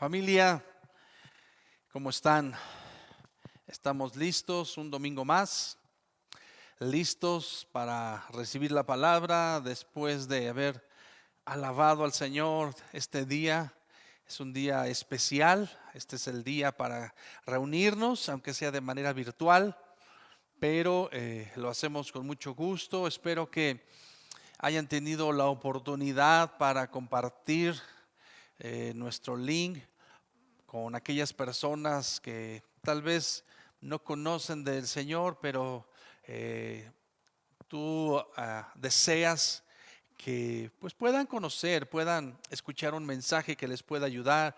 Familia, ¿cómo están? Estamos listos, un domingo más, listos para recibir la palabra después de haber alabado al Señor este día. Es un día especial, este es el día para reunirnos, aunque sea de manera virtual, pero lo hacemos con mucho gusto. Espero que hayan tenido la oportunidad para compartir nuestro link con aquellas personas que tal vez no conocen del Señor, pero tú deseas que pues puedan conocer, puedan escuchar un mensaje que les pueda ayudar,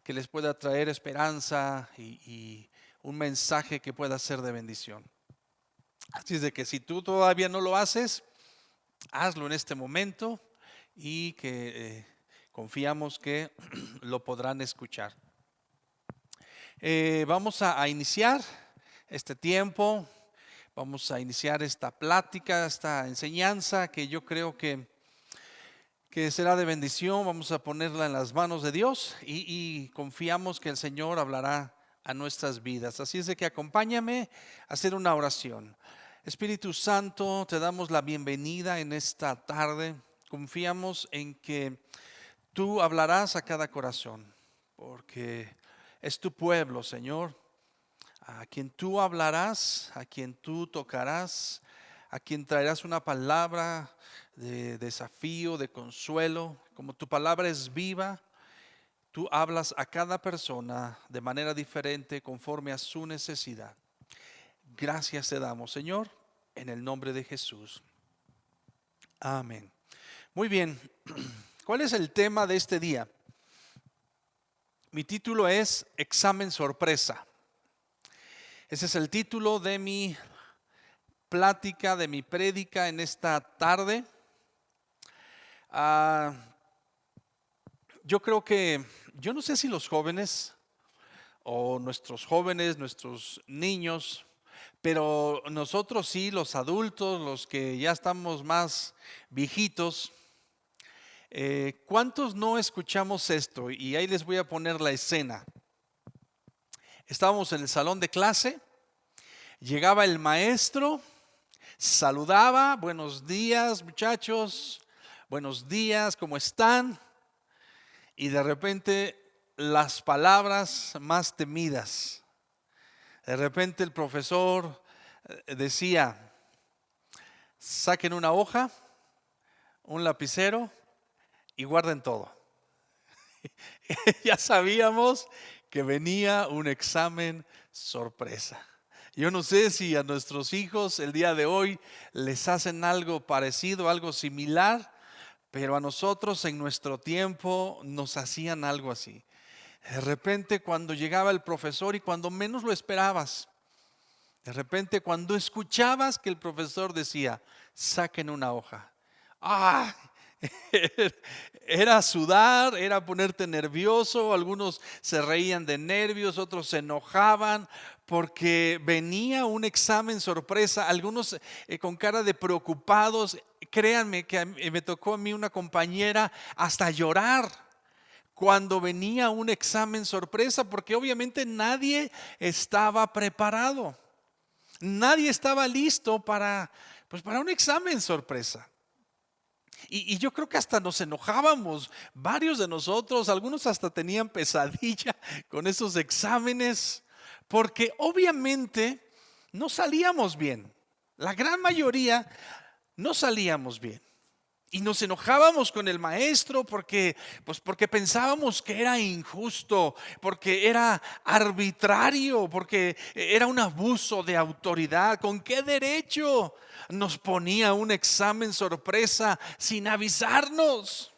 que les pueda traer esperanza y un mensaje que pueda ser de bendición. Así es de que si tú todavía no lo haces, hazlo en este momento y que confiamos que lo podrán escuchar. Vamos a iniciar este tiempo, vamos a iniciar esta plática, esta enseñanza que yo creo que será de bendición. Vamos a ponerla en las manos de Dios y confiamos que el Señor hablará a nuestras vidas. Así es de que acompáñame a hacer una oración. Espíritu Santo, te damos la bienvenida en esta tarde. Confiamos en que tú hablarás a cada corazón, porque es tu pueblo, Señor, a quien tú hablarás, a quien tú tocarás, a quien traerás una palabra de desafío, de consuelo. Como tu palabra es viva, tú hablas a cada persona de manera diferente conforme a su necesidad. Gracias te damos, Señor, en el nombre de Jesús. Amén. Muy bien, ¿cuál es el tema de este día? Mi título es Examen Sorpresa. Ese es el título de mi plática, de mi prédica en esta tarde. Yo creo que, yo no sé si los jóvenes o nuestros niños, pero nosotros sí, los adultos, los que ya estamos más viejitos, ¿cuántos no escuchamos esto? Y ahí les voy a poner la escena. Estábamos en el salón de clase, llegaba el maestro, saludaba, buenos días muchachos, buenos días, ¿cómo están? Y de repente las palabras más temidas. De repente el profesor decía, saquen una hoja, un lapicero y guarden todo. Ya sabíamos que venía un examen sorpresa. Yo no sé si a nuestros hijos el día de hoy les hacen algo parecido, algo similar, pero a nosotros en nuestro tiempo nos hacían algo así. De repente cuando llegaba el profesor y cuando menos lo esperabas, de repente cuando escuchabas que el profesor decía, saquen una hoja. ¡Ah! Era sudar, era ponerte nervioso. Algunos se reían de nervios, otros se enojaban porque venía un examen sorpresa. Algunos con cara de preocupados. Créanme que me tocó a mí una compañera hasta llorar cuando venía un examen sorpresa, porque obviamente nadie estaba preparado. Nadie estaba listo para un examen sorpresa. Y yo creo que hasta nos enojábamos, varios de nosotros, algunos hasta tenían pesadilla con esos exámenes, porque obviamente no salíamos bien. La gran mayoría no salíamos bien. Y nos enojábamos con el maestro porque pensábamos que era injusto, porque era arbitrario, porque era un abuso de autoridad. ¿Con qué derecho nos ponía un examen sorpresa sin avisarnos?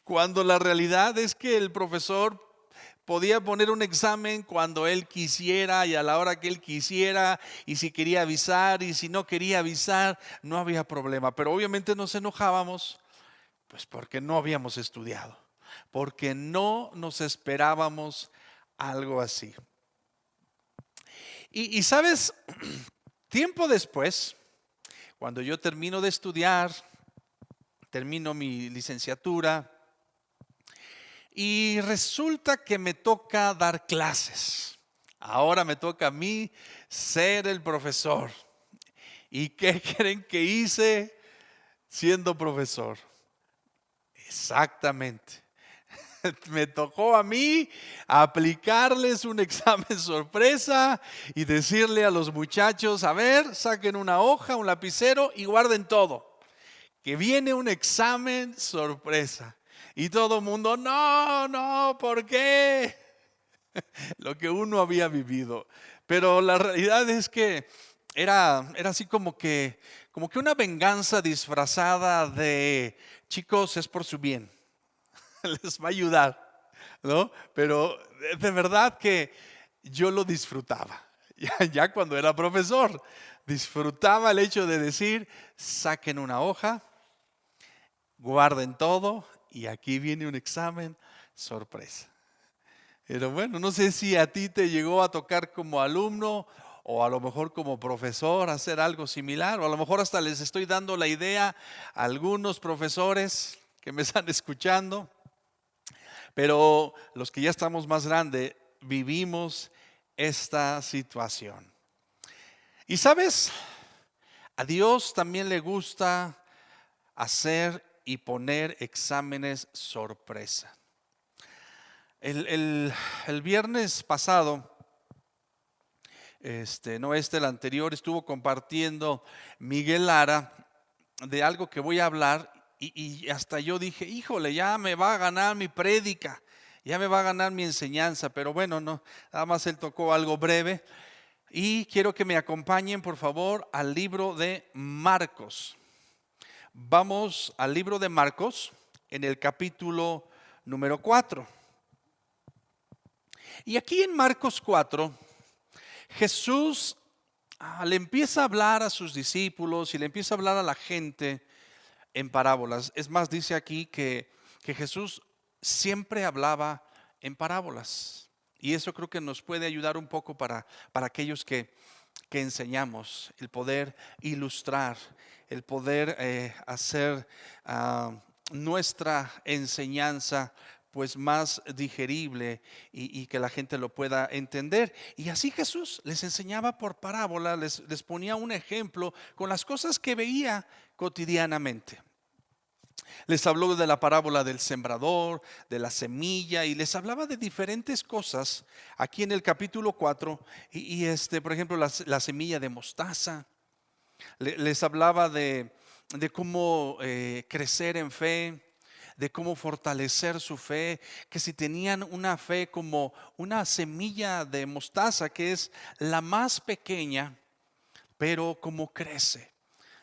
Cuando la realidad es que el profesor podía poner un examen cuando él quisiera y a la hora que él quisiera, y si quería avisar y si no quería avisar, no había problema. Pero obviamente nos enojábamos, pues porque no habíamos estudiado, porque no nos esperábamos algo así. Y sabes, tiempo después, cuando yo termino de estudiar, termino mi licenciatura, Y resulta que me toca dar clases. Ahora me toca a mí ser el profesor. ¿Y qué creen que hice siendo profesor? Exactamente. Me tocó a mí aplicarles un examen sorpresa y decirle a los muchachos, a ver, saquen una hoja, un lapicero y guarden todo, que viene un examen sorpresa. Y todo el mundo, no, no, ¿por qué? Lo que uno había vivido. Pero la realidad es que era así como que una venganza disfrazada de, chicos, es por su bien. Les va a ayudar, ¿no? Pero de verdad que yo lo disfrutaba. Ya cuando era profesor, disfrutaba el hecho de decir, saquen una hoja, guarden todo y aquí viene un examen sorpresa. Pero bueno, no sé si a ti te llegó a tocar como alumno o a lo mejor como profesor hacer algo similar, o a lo mejor hasta les estoy dando la idea a algunos profesores que me están escuchando. Pero los que ya estamos más grandes vivimos esta situación. Y sabes, a Dios también le gusta hacer y poner exámenes sorpresa. El viernes pasado, el anterior, estuvo compartiendo Miguel Lara de algo que voy a hablar y hasta yo dije, híjole, ya me va a ganar mi prédica, ya me va a ganar mi enseñanza, pero bueno, no, nada más él tocó algo breve y quiero que me acompañen por favor al libro de Marcos. Vamos al libro de Marcos en el capítulo número 4. Y aquí en Marcos 4, Jesús le empieza a hablar a sus discípulos y le empieza a hablar a la gente en parábolas. Es más, dice aquí que Jesús siempre hablaba en parábolas. Y eso creo que nos puede ayudar un poco para aquellos que enseñamos, el poder ilustrar, el poder hacer nuestra enseñanza pues más digerible y que la gente lo pueda entender. Y así Jesús les enseñaba por parábola, les ponía un ejemplo con las cosas que veía cotidianamente. Les habló de la parábola del sembrador, de la semilla y les hablaba de diferentes cosas aquí en el capítulo 4 por ejemplo la semilla de mostaza. Les hablaba de cómo crecer en fe, de cómo fortalecer su fe, que si tenían una fe como una semilla de mostaza, que es la más pequeña, pero como crece.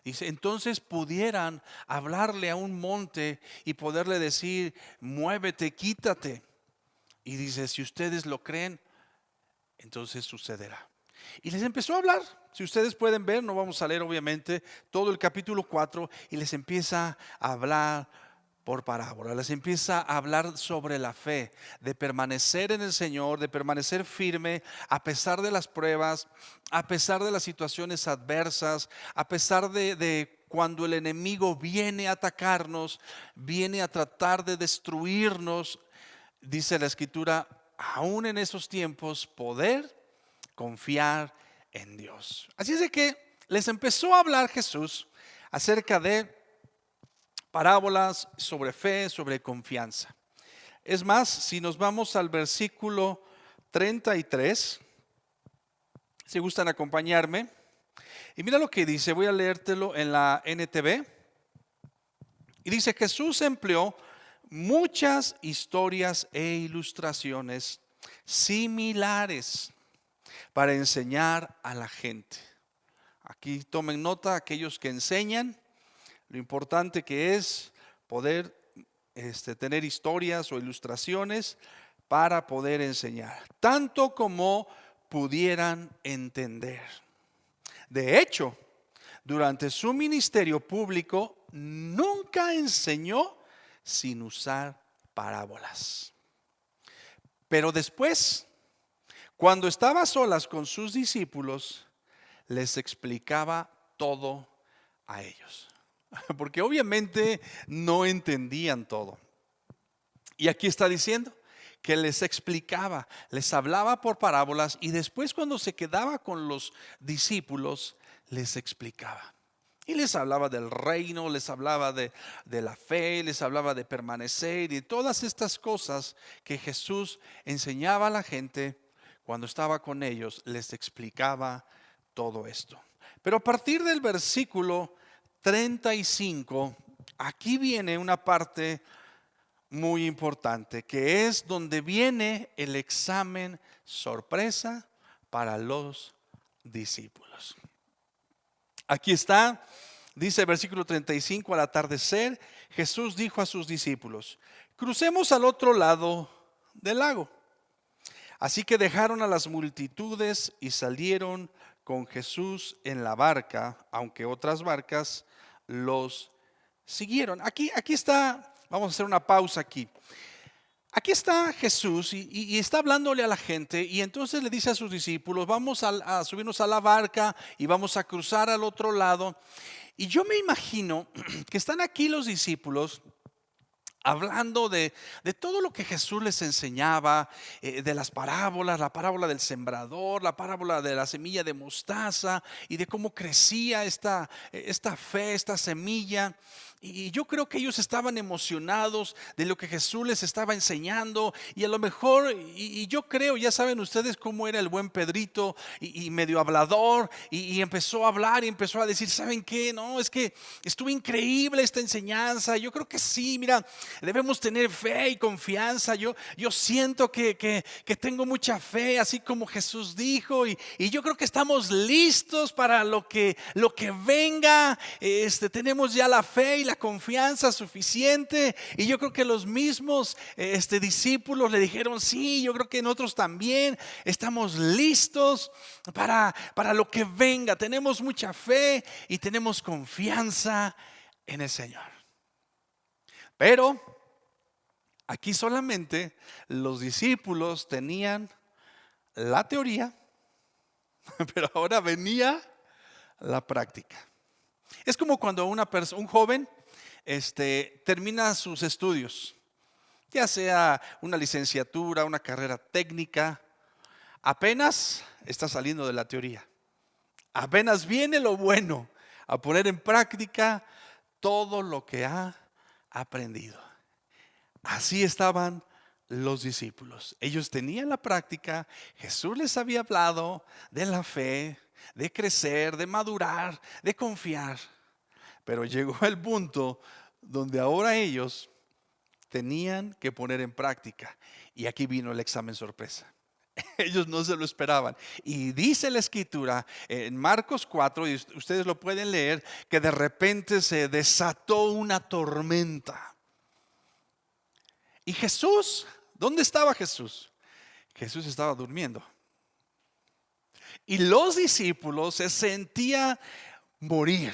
Dice, entonces pudieran hablarle a un monte y poderle decir, muévete, quítate. Y dice, si ustedes lo creen, entonces sucederá. Y les empezó a hablar. Si ustedes pueden ver, no vamos a leer obviamente todo el capítulo 4, y les empieza a hablar por parábola, les empieza a hablar sobre la fe, de permanecer en el Señor, de permanecer firme a pesar de las pruebas, a pesar de las situaciones adversas, a pesar de cuando el enemigo viene a atacarnos, viene a tratar de destruirnos. Dice la Escritura, aún en esos tiempos, poder confiar en Dios. Así es de que les empezó a hablar Jesús acerca de parábolas sobre fe, sobre confianza. Es más, si nos vamos al versículo 33, si gustan acompañarme, y mira lo que dice, voy a leértelo en la NTV, y dice, Jesús empleó muchas historias e ilustraciones similares para enseñar a la gente. Aquí tomen nota aquellos que enseñan, lo importante que es poder tener historias o ilustraciones para poder enseñar, tanto como pudieran entender. De hecho, durante su ministerio público nunca enseñó sin usar parábolas. Pero después, cuando estaba a solas con sus discípulos, les explicaba todo a ellos. Porque obviamente no entendían todo. Y aquí está diciendo que les explicaba, les hablaba por parábolas y después cuando se quedaba con los discípulos, les explicaba. Y les hablaba del reino, les hablaba de la fe, les hablaba de permanecer y de todas estas cosas que Jesús enseñaba a la gente cuando estaba con ellos, les explicaba todo esto. Pero a partir del versículo 35, aquí viene una parte muy importante, que es donde viene el examen sorpresa para los discípulos. Aquí está, dice el versículo 35, al atardecer, Jesús dijo a sus discípulos: crucemos al otro lado del lago. Así que dejaron a las multitudes y salieron con Jesús en la barca, aunque otras barcas los siguieron. Aquí está, vamos a hacer una pausa aquí. Aquí está Jesús y está hablándole a la gente y entonces le dice a sus discípulos: vamos a subirnos a la barca y vamos a cruzar al otro lado. Y yo me imagino que están aquí los discípulos hablando de todo lo que Jesús les enseñaba, de las parábolas, la parábola del sembrador, la parábola de la semilla de mostaza y de cómo crecía esta fe, esta semilla. Y yo creo que ellos estaban emocionados de lo que Jesús les estaba enseñando. Y a lo mejor, y yo creo, ya saben ustedes cómo era el buen Pedrito y medio hablador. Y empezó a hablar y empezó a decir: ¿saben qué? No, es que estuvo increíble esta enseñanza. Yo creo que sí, mira, debemos tener fe y confianza. Yo siento que tengo mucha fe, así como Jesús dijo. Y yo creo que estamos listos para lo que venga. Tenemos ya la fe y la confianza suficiente. Y yo creo que los mismos discípulos le dijeron: sí, yo creo que nosotros también estamos listos para lo que venga. Tenemos mucha fe y tenemos confianza en el Señor. Pero aquí solamente los discípulos tenían la teoría, pero ahora venía la práctica. Es como cuando un joven termina sus estudios, ya sea una licenciatura, una carrera técnica, apenas está saliendo de la teoría, apenas viene lo bueno, a poner en práctica todo lo que ha aprendido. Así estaban los discípulos. Ellos tenían la práctica. Jesús les había hablado de la fe, de crecer, de madurar, de confiar. Pero llegó el punto donde ahora ellos tenían que poner en práctica. Y aquí vino el examen sorpresa. Ellos no se lo esperaban. Y dice la escritura en Marcos 4, y ustedes lo pueden leer, que de repente se desató una tormenta. Y Jesús, ¿dónde estaba Jesús? Jesús estaba durmiendo. Y los discípulos se sentían morir.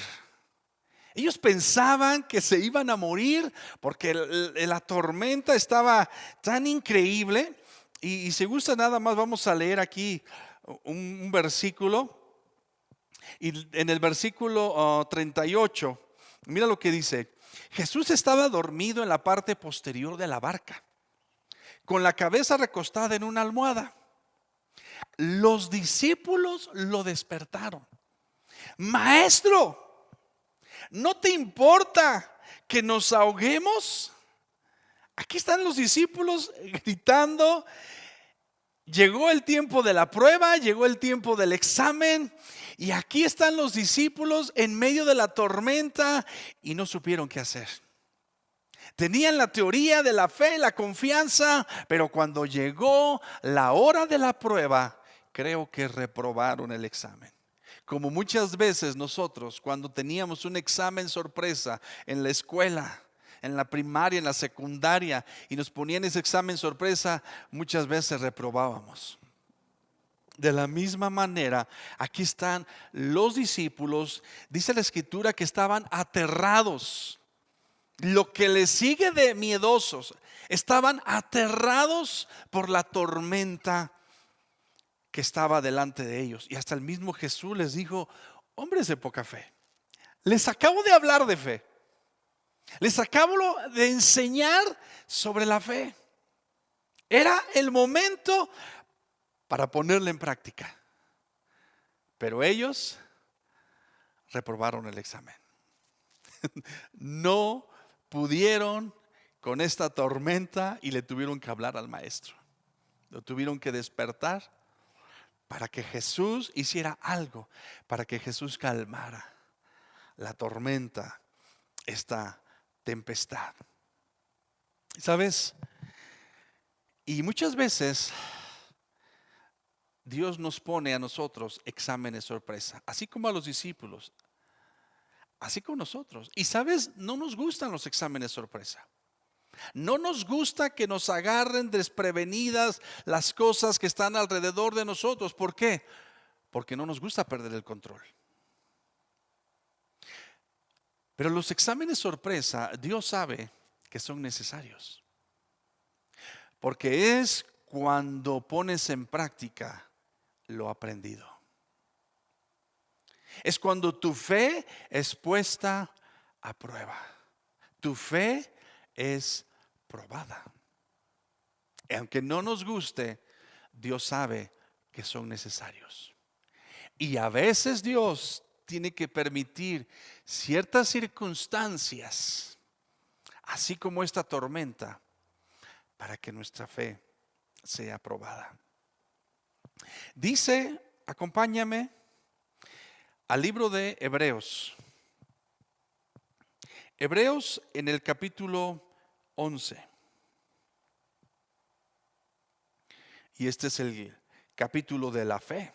Ellos pensaban que se iban a morir porque la tormenta estaba tan increíble. Y si gusta nada más vamos a leer aquí un versículo. Y en el versículo 38, mira lo que dice. Jesús estaba dormido en la parte posterior de la barca, con la cabeza recostada en una almohada. Los discípulos lo despertaron. Maestro, ¿no te importa que nos ahoguemos? Aquí están los discípulos gritando. Llegó el tiempo de la prueba, llegó el tiempo del examen. Y aquí están los discípulos en medio de la tormenta y no supieron qué hacer. Tenían la teoría de la fe, la confianza, pero cuando llegó la hora de la prueba, creo que reprobaron el examen. Como muchas veces nosotros, cuando teníamos un examen sorpresa en la escuela, en la primaria, en la secundaria, y nos ponían ese examen sorpresa, muchas veces reprobábamos. De la misma manera, aquí están los discípulos. Dice la escritura que estaban aterrados. Lo que les sigue de miedosos, estaban aterrados por la tormenta que estaba delante de ellos. Y hasta el mismo Jesús les dijo: hombres de poca fe, les acabo de hablar de fe, les acabo de enseñar sobre la fe. Era el momento para ponerla en práctica. Pero ellos reprobaron el examen. No pudieron con esta tormenta y le tuvieron que hablar al maestro. Lo tuvieron que despertar para que Jesús hiciera algo, para que Jesús calmara la tormenta, esta tempestad. ¿Sabes? Y muchas veces Dios nos pone a nosotros exámenes sorpresa, así como a los discípulos, así como nosotros. Y sabes, no nos gustan los exámenes sorpresa. No nos gusta que nos agarren desprevenidas las cosas que están alrededor de nosotros. ¿Por qué? Porque no nos gusta perder el control. Pero los exámenes sorpresa, Dios sabe que son necesarios. Porque es cuando pones en práctica lo aprendido. Es cuando tu fe es puesta a prueba. Tu fe es probada. Y aunque no nos guste, Dios sabe que son necesarios. Y a veces Dios tiene que permitir ciertas circunstancias, así como esta tormenta, para que nuestra fe sea probada. Dice, acompáñame al libro de Hebreos. Hebreos en el capítulo 11. Y este es el capítulo de la fe.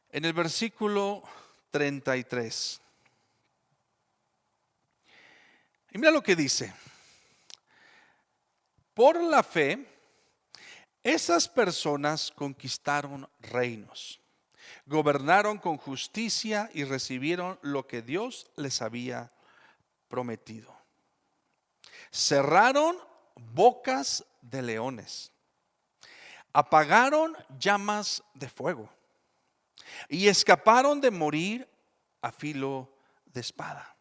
En el versículo 33. Y mira lo que dice. Por la fe, esas personas conquistaron reinos, gobernaron con justicia y recibieron lo que Dios les había prometido. Cerraron bocas de leones, apagaron llamas de fuego y escaparon de morir a filo de espada.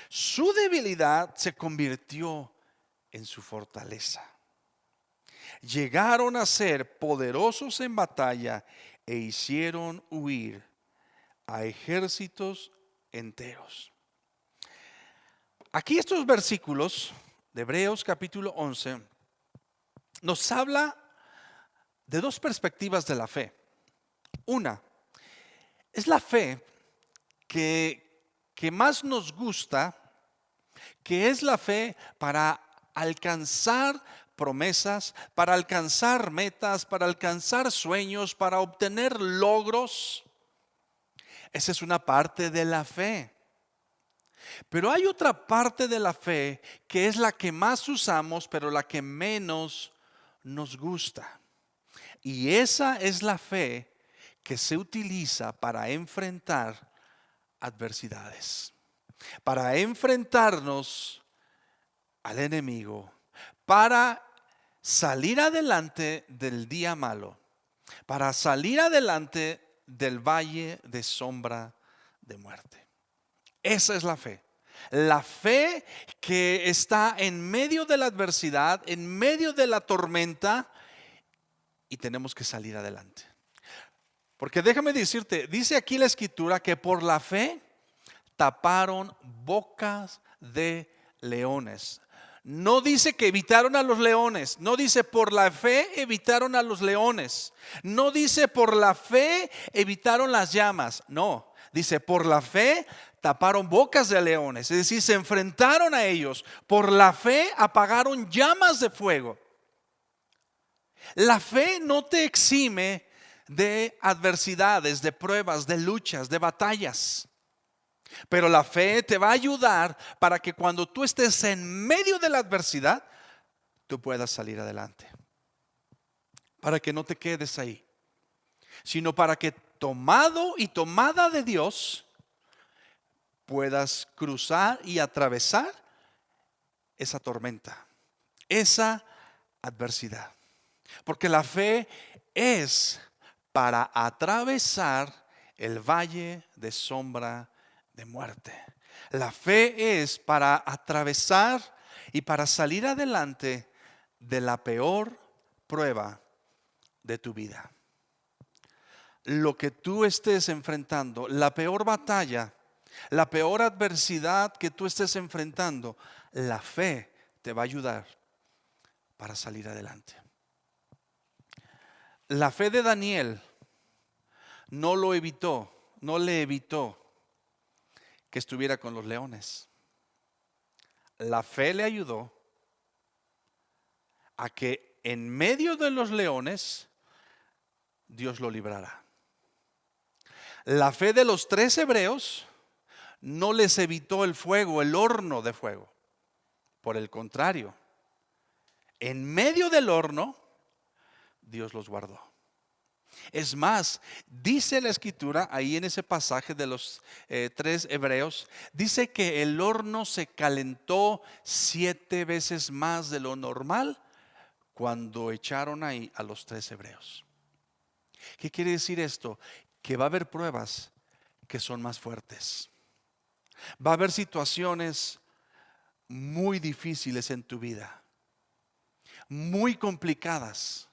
Su debilidad se convirtió en su fortaleza. Llegaron a ser poderosos en batalla e hicieron huir a ejércitos enteros. Aquí estos versículos de Hebreos capítulo 11 nos habla de dos perspectivas de la fe. Una es la fe que más nos gusta, que es la fe para alcanzar promesas, para alcanzar metas, para alcanzar sueños, para obtener logros. Esa es una parte de la fe. Pero hay otra parte de la fe que es la que más usamos, pero la que menos nos gusta. Y esa es la fe que se utiliza para enfrentar adversidades, para enfrentarnos al enemigo, para salir adelante del día malo, para salir adelante del valle de sombra de muerte. Esa es la fe. La fe que está en medio de la adversidad, en medio de la tormenta, y tenemos que salir adelante. Porque déjame decirte, dice aquí la escritura que por la fe taparon bocas de leones. No dice que evitaron a los leones, no dice por la fe evitaron a los leones, no dice por la fe evitaron las llamas, no, dice por la fe taparon bocas de leones, es decir, se enfrentaron a ellos, por la fe apagaron llamas de fuego. La fe no te exime de adversidades, de pruebas, de luchas, de batallas. Pero la fe te va a ayudar para que cuando tú estés en medio de la adversidad, tú puedas salir adelante. Para que no te quedes ahí, sino para que tomado y tomada de Dios, puedas cruzar y atravesar esa tormenta, esa adversidad. Porque la fe es para atravesar el valle de sombra de muerte. La fe es para atravesar y para salir adelante de la peor prueba de tu vida. Lo que tú estés enfrentando, la peor batalla, la peor adversidad que tú estés enfrentando, la fe te va a ayudar para salir adelante. La fe de Daniel no le evitó que estuviera con los leones. La fe le ayudó a que en medio de los leones Dios lo librará. La fe de los 3 hebreos no les evitó el fuego, el horno de fuego. Por el contrario, en medio del horno Dios los guardó. Es más, dice la escritura ahí en ese pasaje de los 3 hebreos, dice que el horno se calentó 7 veces más de lo normal cuando echaron ahí a los 3 hebreos. ¿Qué quiere decir esto? Que va a haber pruebas que son más fuertes. Va a haber situaciones muy difíciles en tu vida, muy complicadas,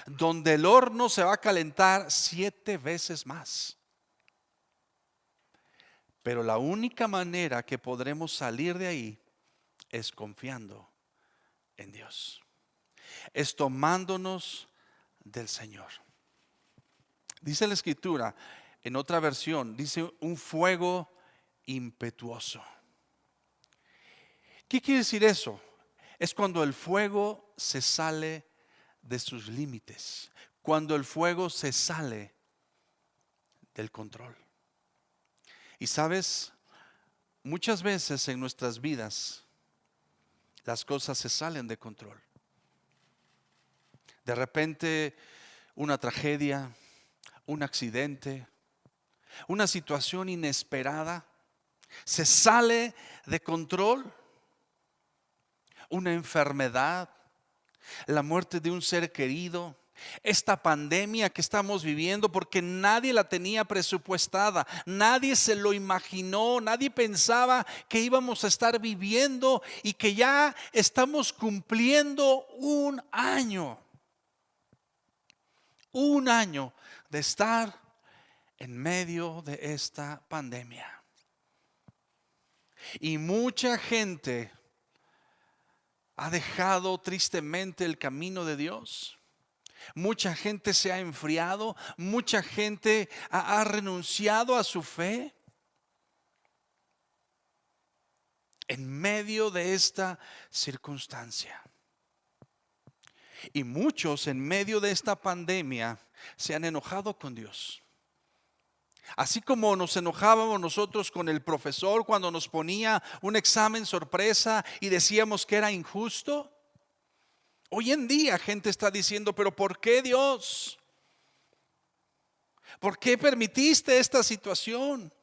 donde el horno se va a calentar 7 veces más. Pero la única manera que podremos salir de ahí es confiando en Dios, es tomándonos del Señor. Dice la escritura, en otra versión, dice un fuego impetuoso. ¿Qué quiere decir eso? Es cuando el fuego se sale de sus límites, cuando el fuego se sale del control. Y sabes, muchas veces en nuestras vidas las cosas se salen de control. De repente una tragedia, un accidente, una situación inesperada se sale de control. Una enfermedad, la muerte de un ser querido, esta pandemia que estamos viviendo, porque nadie la tenía presupuestada, nadie se lo imaginó, nadie pensaba que íbamos a estar viviendo y que ya estamos cumpliendo un año de estar en medio de esta pandemia. Y mucha gente ha dejado tristemente el camino de Dios. Mucha gente se ha enfriado, mucha gente ha renunciado a su fe en medio de esta circunstancia. Y muchos en medio de esta pandemia se han enojado con Dios. Así como nos enojábamos nosotros con el profesor cuando nos ponía un examen sorpresa y decíamos que era injusto, hoy en día gente está diciendo, pero ¿por qué, Dios? ¿Por qué permitiste esta situación?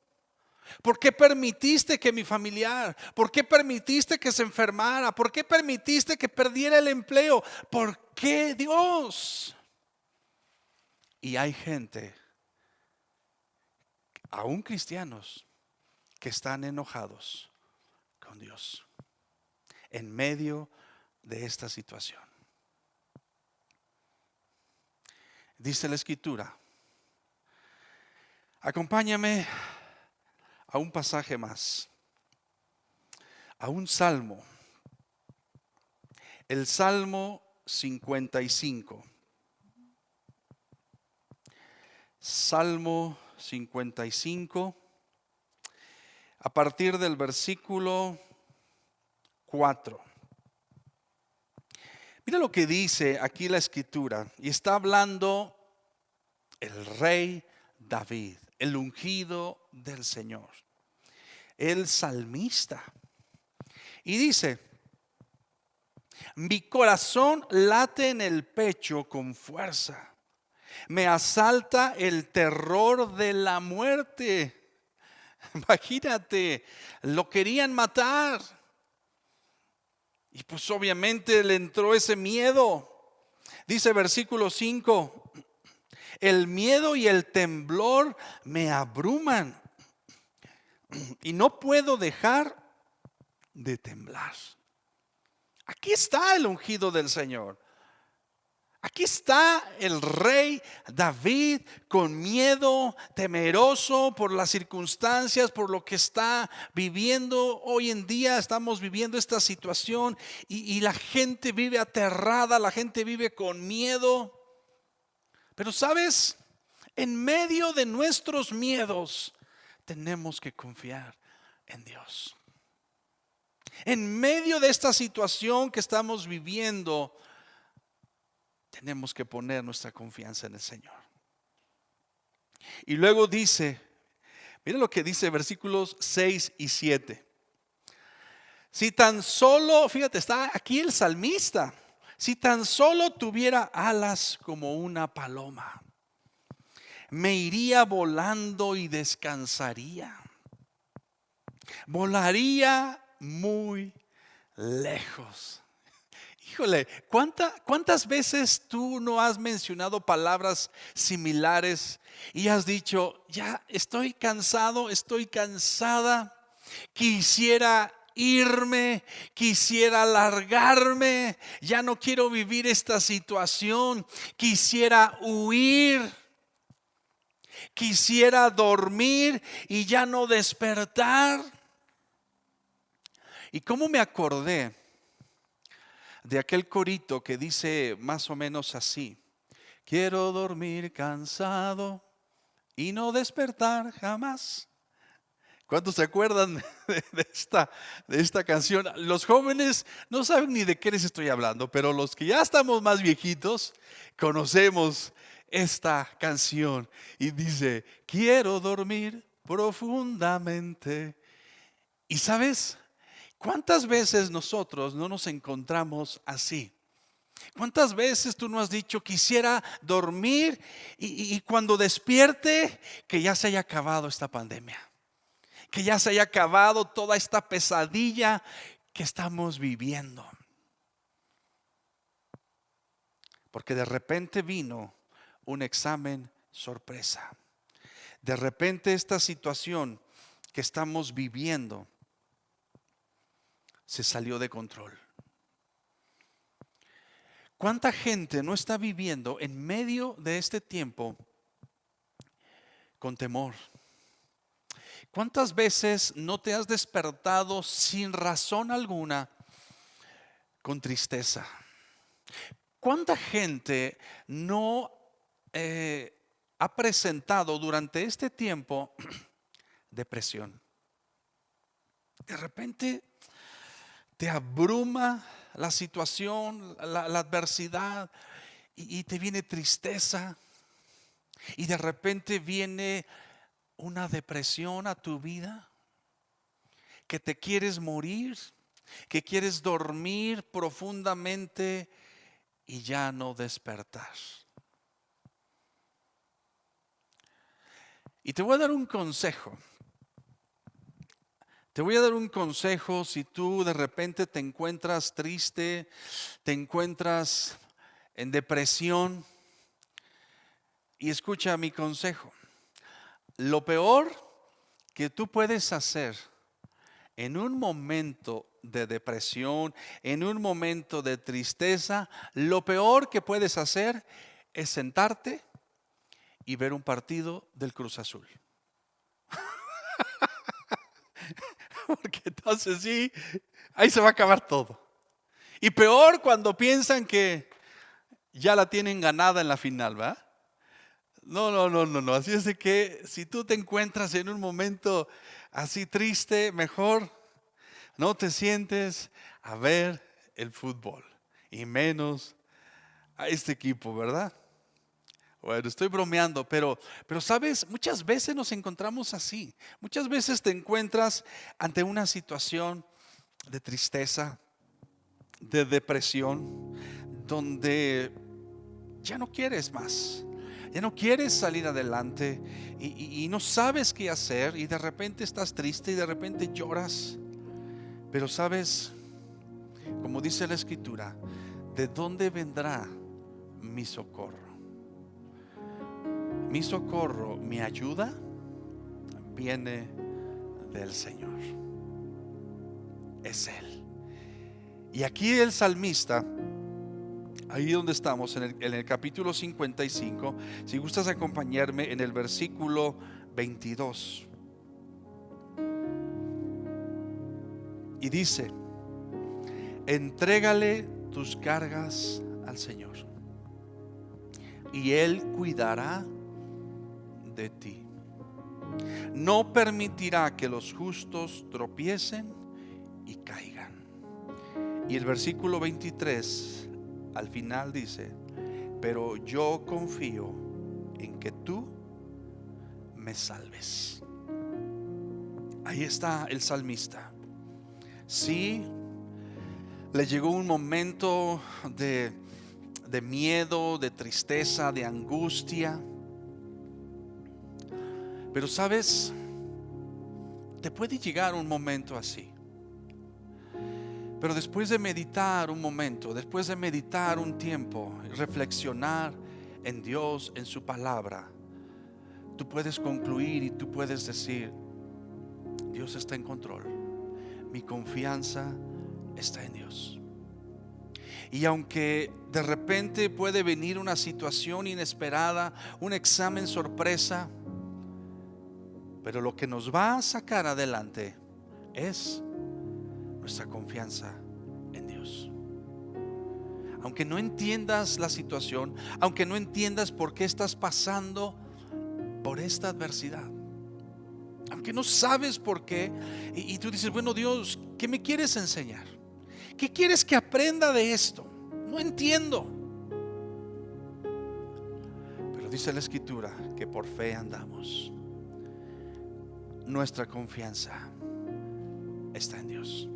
¿Por qué permitiste que mi familiar? ¿Por qué permitiste que se enfermara? ¿Por qué permitiste que perdiera el empleo? ¿Por qué, Dios? Y hay gente, aún cristianos, que están enojados con Dios en medio de esta situación. Dice la escritura, acompáñame a un pasaje más, a un salmo, el Salmo 55. Salmo 55, a partir del versículo 4. Mira lo que dice aquí la escritura, y está hablando el rey David, el ungido del Señor, el salmista. Y dice, mi corazón late en el pecho con fuerza. Me asalta el terror de la muerte. Imagínate, lo querían matar. Y pues obviamente le entró ese miedo. Dice versículo 5, el miedo y el temblor me abruman y no puedo dejar de temblar. Aquí está el ungido del Señor. Aquí está el rey David con miedo, temeroso por las circunstancias, por lo que está viviendo. Hoy en día estamos viviendo esta situación y la gente vive aterrada, la gente vive con miedo. Pero ¿sabes? En medio de nuestros miedos tenemos que confiar en Dios. En medio de esta situación que estamos viviendo, tenemos que poner nuestra confianza en el Señor. Y luego dice, mira lo que dice versículos 6 y 7. Si tan solo, fíjate, está aquí el salmista. Si tan solo tuviera alas como una paloma, me iría volando y descansaría. Volaría muy lejos. Híjole, ¿cuántas veces tú no has mencionado palabras similares y has dicho, ya estoy cansado, estoy cansada, quisiera irme, quisiera largarme, ya no quiero vivir esta situación, quisiera huir, quisiera dormir y ya no despertar? ¿Y cómo me acordé de aquel corito que dice más o menos así? Quiero dormir cansado y no despertar jamás. ¿Cuántos se acuerdan de esta canción? Los jóvenes no saben ni de qué les estoy hablando, pero los que ya estamos más viejitos conocemos esta canción y dice, quiero dormir profundamente. ¿Y sabes? ¿Cuántas veces nosotros no nos encontramos así? ¿Cuántas veces tú no has dicho, quisiera dormir y cuando despierte, que ya se haya acabado esta pandemia? Que ya se haya acabado toda esta pesadilla que estamos viviendo. Porque de repente vino un examen sorpresa. De repente esta situación que estamos viviendo se salió de control. ¿Cuánta gente no está viviendo en medio de este tiempo con temor? ¿Cuántas veces no te has despertado sin razón alguna con tristeza? ¿Cuánta gente no ha presentado durante este tiempo depresión? De repente te abruma la situación, la adversidad y te viene tristeza y de repente viene una depresión a tu vida, que te quieres morir, que quieres dormir profundamente y ya no despertar. Y te voy a dar un consejo. Te voy a dar un consejo si tú de repente te encuentras triste, te encuentras en depresión. Y escucha mi consejo. Lo peor que tú puedes hacer en un momento de depresión, en un momento de tristeza, lo peor que puedes hacer es sentarte y ver un partido del Cruz Azul. Porque entonces sí, ahí se va a acabar todo. Y peor cuando piensan que ya la tienen ganada en la final, ¿va? No. Así es de que si tú te encuentras en un momento así triste, mejor no te sientes a ver el fútbol. Y menos a este equipo, ¿verdad? Bueno, estoy bromeando, pero sabes, muchas veces nos encontramos así. Muchas veces te encuentras ante una situación de tristeza, de depresión, donde ya no quieres más. Ya no quieres salir adelante y no sabes qué hacer y de repente estás triste y de repente lloras. Pero sabes, como dice la Escritura, ¿de dónde vendrá mi socorro? Mi socorro, mi ayuda, viene del Señor. Es Él. Y aquí el salmista, ahí donde estamos, en el capítulo 55, si gustas acompañarme en el versículo 22. Y dice: entrégale tus cargas al Señor, y Él cuidará de ti. No permitirá que los justos tropiecen y caigan. Y el versículo 23 al final dice: pero yo confío en que tú me salves. Ahí está el salmista. Sí, le llegó un momento de miedo, de tristeza, de angustia. Pero sabes, te puede llegar un momento así. Pero después de meditar un momento, después de meditar un tiempo, reflexionar en Dios, en su palabra, tú puedes concluir y tú puedes decir: Dios está en control. Mi confianza está en Dios. Y aunque de repente puede venir una situación inesperada, un examen sorpresa, pero lo que nos va a sacar adelante es nuestra confianza en Dios. Aunque no entiendas la situación, aunque no entiendas por qué estás pasando por esta adversidad, aunque no sabes por qué, y tú dices: bueno, Dios, ¿qué me quieres enseñar? ¿Qué quieres que aprenda de esto? No entiendo. Pero dice la Escritura que por fe andamos. Nuestra confianza está en Dios.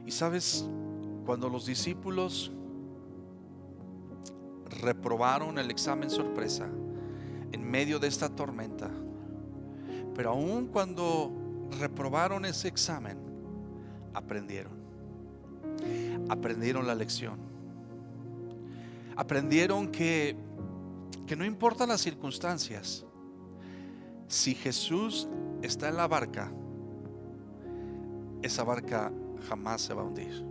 Y sabes, cuando los discípulos reprobaron el examen sorpresa en medio de esta tormenta, pero aún cuando reprobaron ese examen, aprendieron la lección. Aprendieron que no importa las circunstancias, si Jesús está en la barca, esa barca jamás se va a hundir.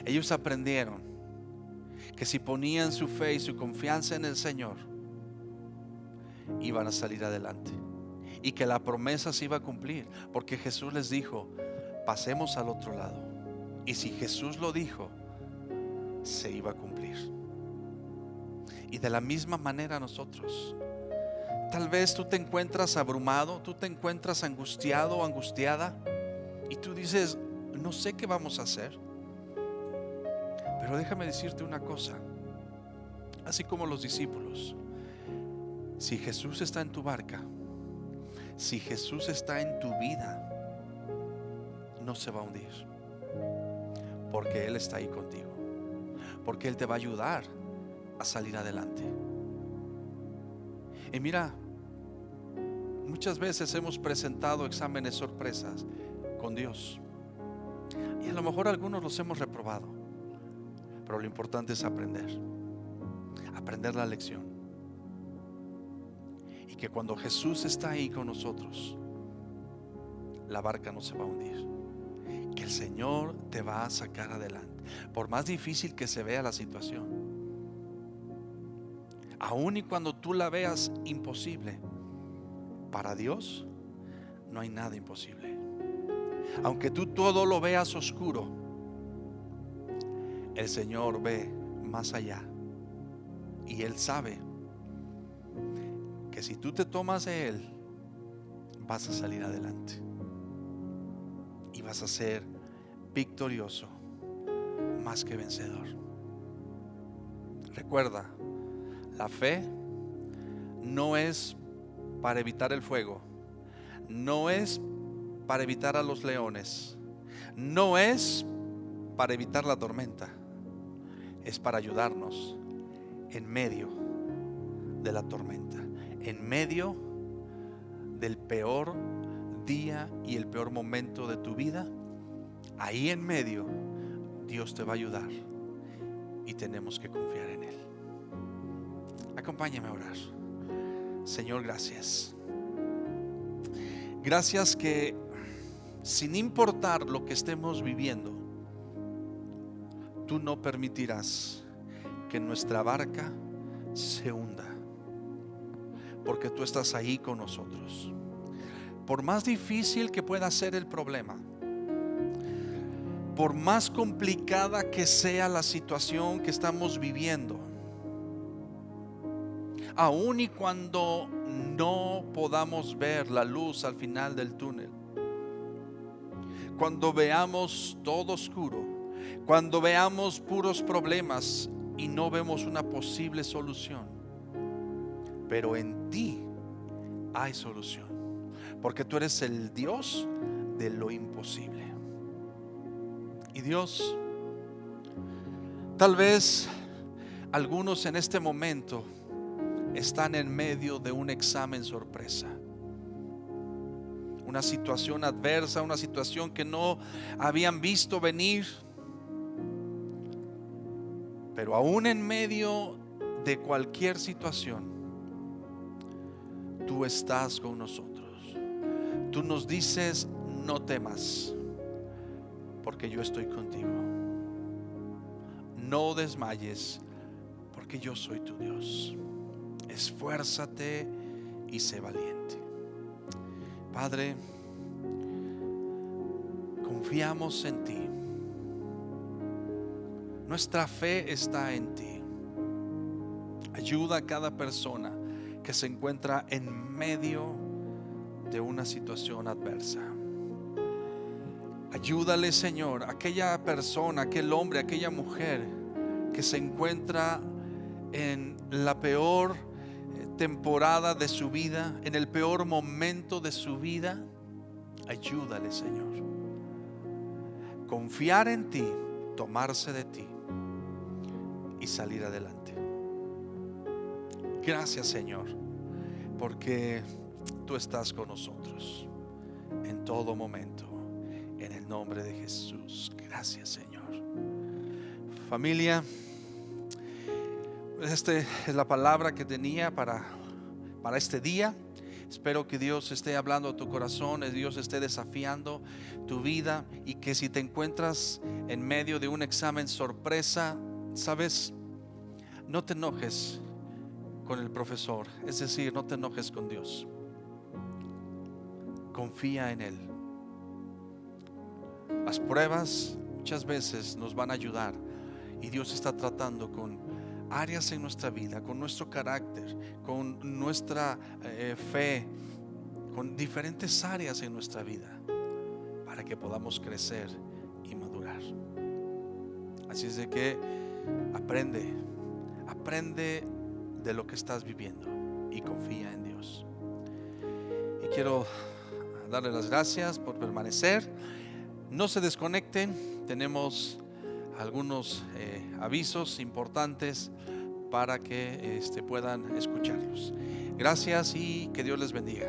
Ellos aprendieron que si ponían su fe y su confianza en el Señor, iban a salir adelante, y que la promesa se iba a cumplir, porque Jesús les dijo: pasemos al otro lado. Y si Jesús lo dijo, se iba a cumplir. Y de la misma manera nosotros, tal vez tú te encuentras abrumado, tú te encuentras angustiado o angustiada, y tú dices: no sé qué vamos a hacer. Pero déjame decirte una cosa, así como los discípulos, si Jesús está en tu barca, si Jesús está en tu vida, no se va a hundir, porque Él está ahí contigo, porque Él te va a ayudar a salir adelante. Y mira, muchas veces hemos presentado exámenes sorpresas con Dios, y a lo mejor algunos los hemos reprobado, pero lo importante es aprender la lección, y que cuando Jesús está ahí con nosotros, la barca no se va a hundir, que el Señor te va a sacar adelante, por más difícil que se vea la situación. Aun y cuando tú la veas imposible, para Dios no hay nada imposible. Aunque tú todo lo veas oscuro, el Señor ve más allá, y Él sabe que si tú te tomas de Él, vas a salir adelante y vas a ser victorioso, más que vencedor. Recuerda, la fe no es para evitar el fuego, no es para evitar a los leones, no es para evitar la tormenta, es para ayudarnos en medio de la tormenta, en medio del peor día y el peor momento de tu vida. Ahí en medio Dios te va a ayudar, y tenemos que confiar en Él. Acompáñame a orar. Señor, gracias. Gracias que sin importar lo que estemos viviendo, tú no permitirás que nuestra barca se hunda, porque tú estás ahí con nosotros. Por más difícil que pueda ser el problema, por más complicada que sea la situación que estamos viviendo, aun y cuando no podamos ver la luz al final del túnel, cuando veamos todo oscuro, cuando veamos puros problemas y no vemos una posible solución, pero en ti hay solución, porque tú eres el Dios de lo imposible. Y Dios, tal vez algunos en este momento están en medio de un examen sorpresa, una situación adversa, una situación que no habían visto venir. Pero aún en medio de cualquier situación, tú estás con nosotros. Tú nos dices: no temas, porque yo estoy contigo. No desmayes, porque yo soy tu Dios. Esfuérzate y sé valiente. Padre, confiamos en ti. Nuestra fe está en ti. Ayuda a cada persona que se encuentra en medio de una situación adversa. Ayúdale, Señor, a aquella persona, aquel hombre, aquella mujer que se encuentra en la peor temporada de su vida, en el peor momento de su vida. Ayúdale, Señor. Confiar en ti, tomarse de ti y salir adelante. Gracias, Señor, porque tú estás con nosotros en todo momento, en el nombre de Jesús. Gracias, Señor. Familia, esta es la palabra que tenía para este día. Espero que Dios esté hablando a tu corazón, que Dios esté desafiando tu vida, y que si te encuentras en medio de un examen sorpresa, sabes, no te enojes con el profesor, es decir, no te enojes con Dios. Confía en Él. Las pruebas muchas veces nos van a ayudar, y Dios está tratando con áreas en nuestra vida, con nuestro carácter, con nuestra fe, con diferentes áreas en nuestra vida, para que podamos crecer y madurar. Así es de que aprende de lo que estás viviendo y confía en Dios. Y quiero darle las gracias por permanecer. No se desconecten, tenemos algunos avisos importantes para que puedan escucharlos. Gracias y que Dios les bendiga.